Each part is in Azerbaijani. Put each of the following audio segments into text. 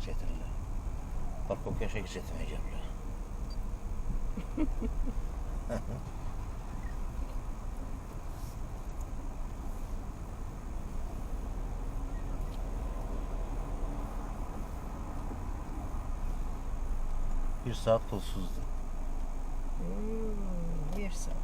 getirirlər. Parkovkaya şey getməyə gəlirlər. Bir saat pulsuzdur. Bir saat.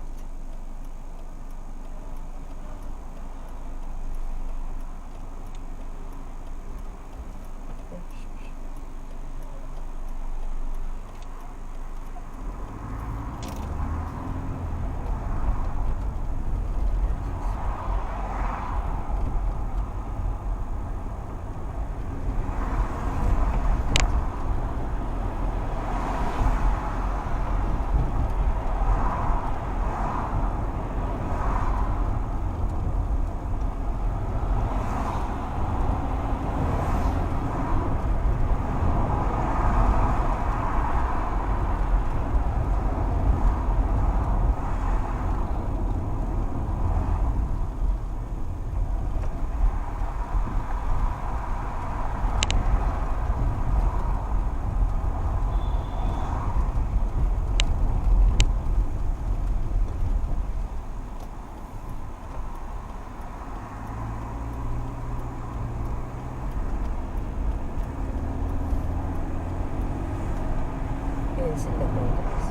Benzinle koydunuz.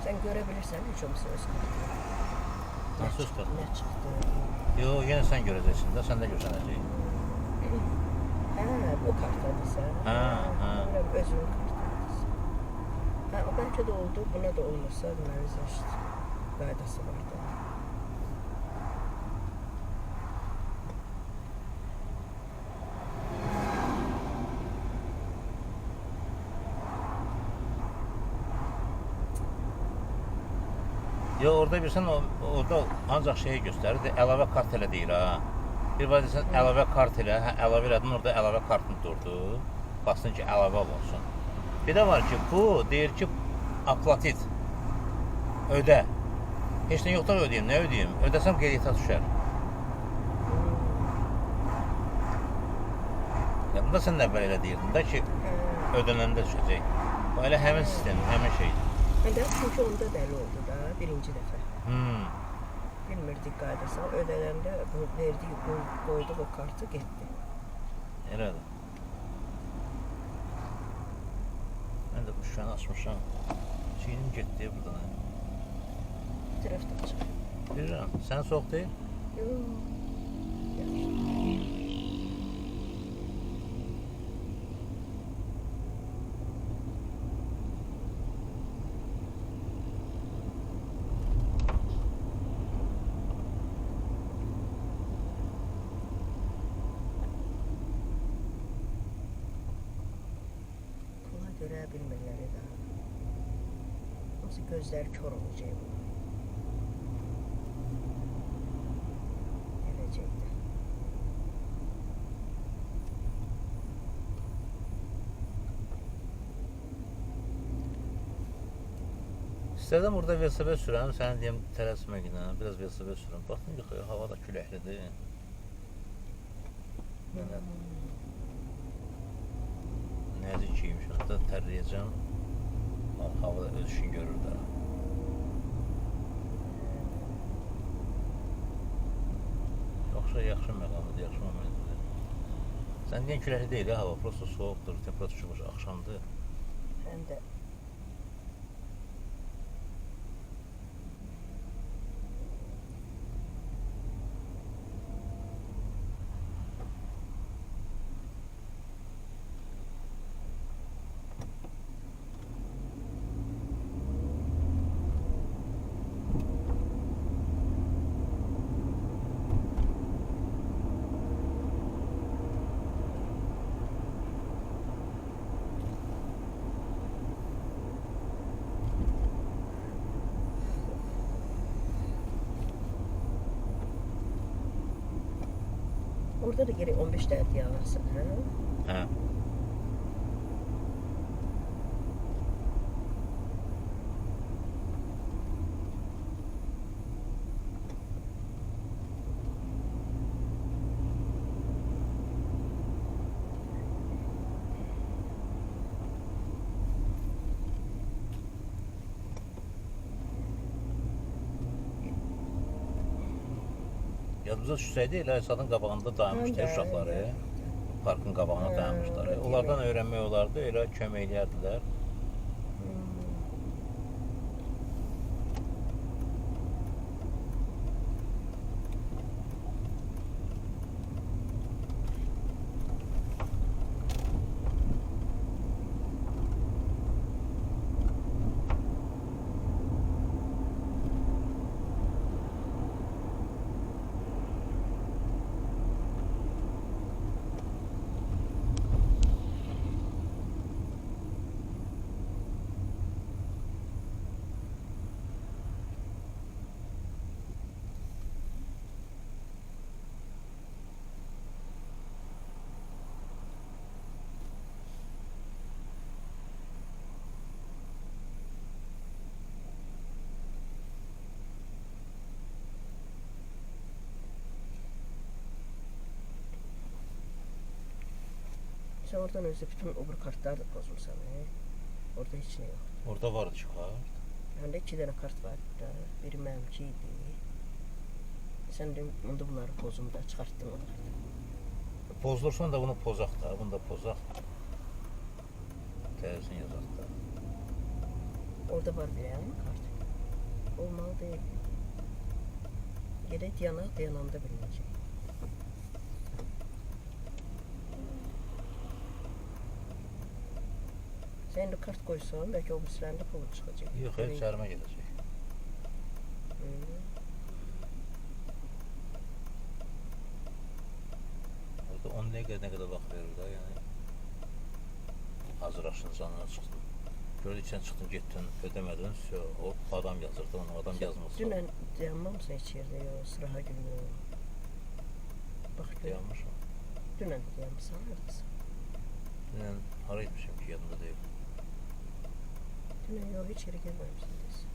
Sen görebilirsen hiç olmasa öz kartı. Nasıl öz kartı? Ne çıktı? Yo, yine sen göreceksin de, sen de görsənəcək. O kartadı sen. Özünün kartadı. O bence de oldu. Buna da olmasa müərizə işte. Qaydası vardı. Yo, orada bilirsən, orada ancaq şeyi göstərir, əlavə kart elə deyir ha. Bir var deyirsən, əlavə kart elə, əlavə elədin, orada əlavə kartın durdu. Basdın ki, əlavə olsun. Bir də var ki, bu deyir ki, aplatit, ödə. Heç nə yoxdur ödəyim, nə ödəyim? Ödəsəm qeydiyyata düşər. Bunda sən əvvəl elə deyirdin də ki, ödənəndə düşəcək. Bu elə həmin sistem, həmin şeydir. Çünki onda dəli oldu da, birinci dəfə. Bilmirdik qaydasını, ödələndə verdiyi, qoyduq o kartı, getdi. Elədir. Mən də bu şüşəni açmışam. Çiynim getdi buradan. Tərəfdə açıq. Bilirəm, sən soğuk deyil? Yox. Görə bilmirlər də. Nasıl gözləri kör olacaq bu. Gələcəkdə. İstədim burada velosiped sürəm, səni deyəm tələsməklə, biraz velosiped sürəm. Baxdım ki, hava da küləklidir. Nəzik giymişəm, hatta tərləyəcəm. Hava da öz işini görür də. Yoxsa yaxşı məqamıdır, yaxşı məqamıdır. Sən deyən küləkli deyil ya hava, prosta soğuqdur, temperatur çıxmış, axşamdır. Həm də orada da geri 15 dəqiqə yağarsan, hə? Hə. Yadımıza düşsəydi, elə Əsadın qabağında dayanmışdı uşaqları. Parkın qabağına dayanmışlar. Onlardan öyrənmək olardı, elə kömək eləyərdilər. Sən oradan özü bütün o bir kartları da pozmuşsan, hə? Orada heç nə yox. Orada vardı ki, kart. Məndə 2 dənə kart var da. Biri mənimki idi. Sən də onda bunları pozum da çıxartdın onları. Pozdursan da bunu pozaq da, bunu da pozaq. Təzəsin yazaq da. Orada var bir yəni kart. Olmalı deyil. Gedək dayanaq, dayananda bilməyəcək. Sən də kart qoysan, bəlkə o birislərində pulu çıxacaq. Yox, heç çərmə gedəcək. Orada 10 dəqiqə nə qədər vaxt verir da, yəni. Hazırlaşın, canına çıxdın. Gördük, sən çıxdın, getdin, ödəmədin, o adam yazırdı, onu adam yazmasın. Dünən dayanmamısan heç yerdə, yox, sıraha günü. Bax, Dayanmışam. Dünən dayanmışsan, haradasın? Dünən hara etmişim ki, yadımda deyil. Dünən yox, heç yerə gəlməmişsin desin.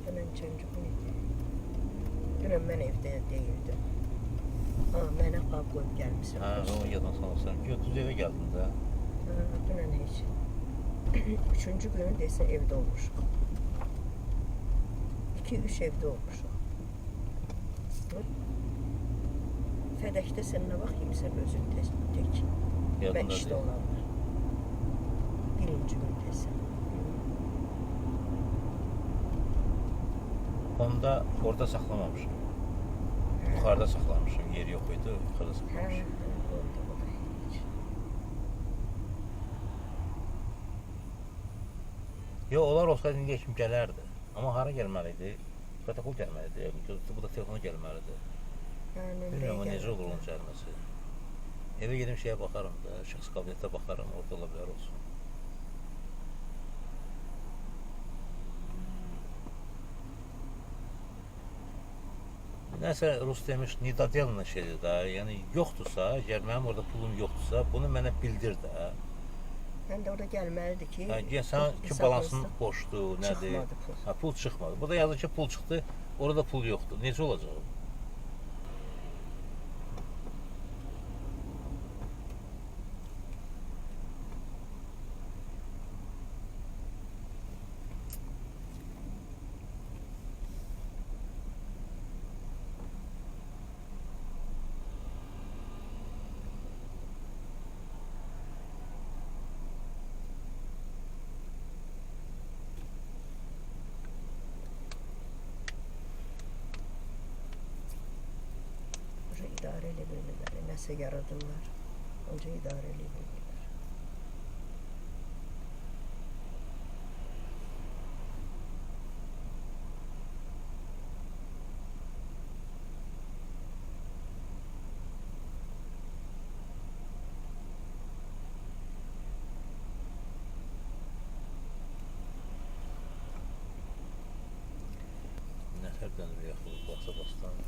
Dünən çəncə bu idi. Dünən mən evdə deyildim. Mənə qab qoyub gəlmişsin. Hə, onu yadına sanırsan ki, düz evə gəldin də. Dünən heç. Üçüncü günü desən evdə olmuşuq. 2-3 evdə olmuşuq. Fədəkdə sən nə vaxt yemisən özün tək. Mən işdə olanlar. Birinci gün desən. Onda orada saxlamamışım. Yuxarıda saxlamışım, yer yox idi, yuxarıda saxlamışım. Yox, onlar olsaydı indi kim gələrdi. Amma hara gəlməli idi? Protokol gəlməli idi, bu da telefona gəlməli idi. Bilmirəm, necə olur onun gəlməsi. Evə gedim şeyə baxarım da, şəxs qabiliyyətə baxarım, orada ola bilər olsun. Nəsə Rus demiş, nidadelna şeydir də, yəni yoxdursa, əgər mənim orada pulum yoxdursa, bunu mənə bildir də. Mən də orada gəlməlidir ki, sən ki, balansın boşdur, nədir? Çıxmadı pul. Pul çıxmadı. Burada yazır ki, pul çıxdı, orada pul yoxdur. Necə olacaq? idarə elə bilmirlər. Nəsə yaradırlar. Ancaq idarə elə bilmirlər. Nəsərdən bir yaxılıq basa-basdan.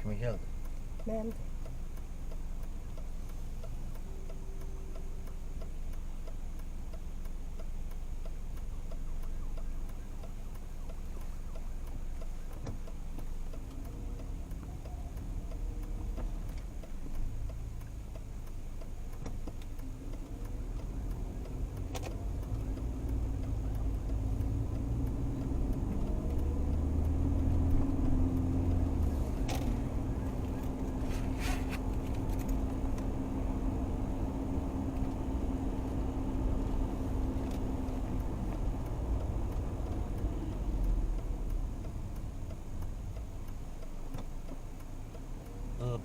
Kime geldi? Mənim də.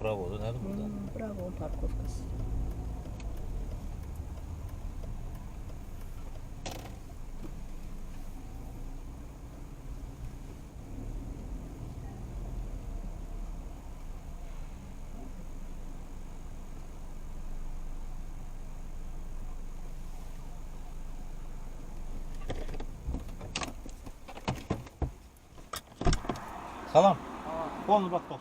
Bravo, nədir burada? Bravo, onun parkovkası. Salam. Onu bak 90.